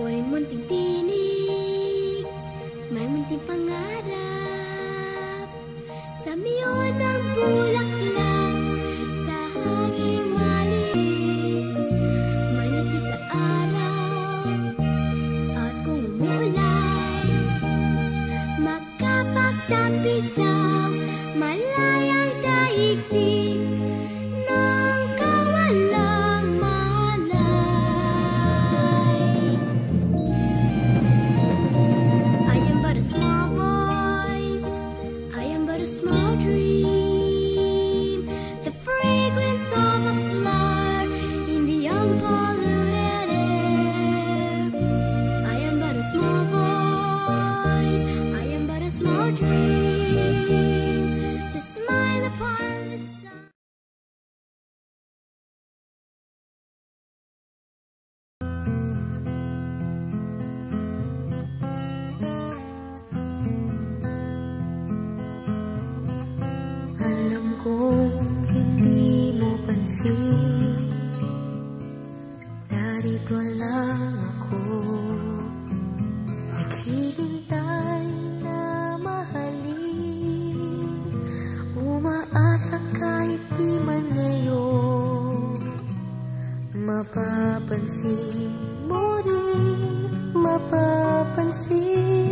Ako'y munting tinig, may munting pangarap. Sa miyon ng bulaklak, sa hanging malis, maniti sa araw. At kung umuulan, makapagtapisaw, malayang daigdig ng kawalang malay. I am but a small voice, I am but a small dream, the fragrance of a flower in the unpolluted air. I am but a small voice, I am but a small dream, to smile upon the sun. Alam kong hindi mo pansin, narito lang ako, naghihintay na mahalin, umaasa kahit di man ngayon, mapapansin mo rin, mapapansin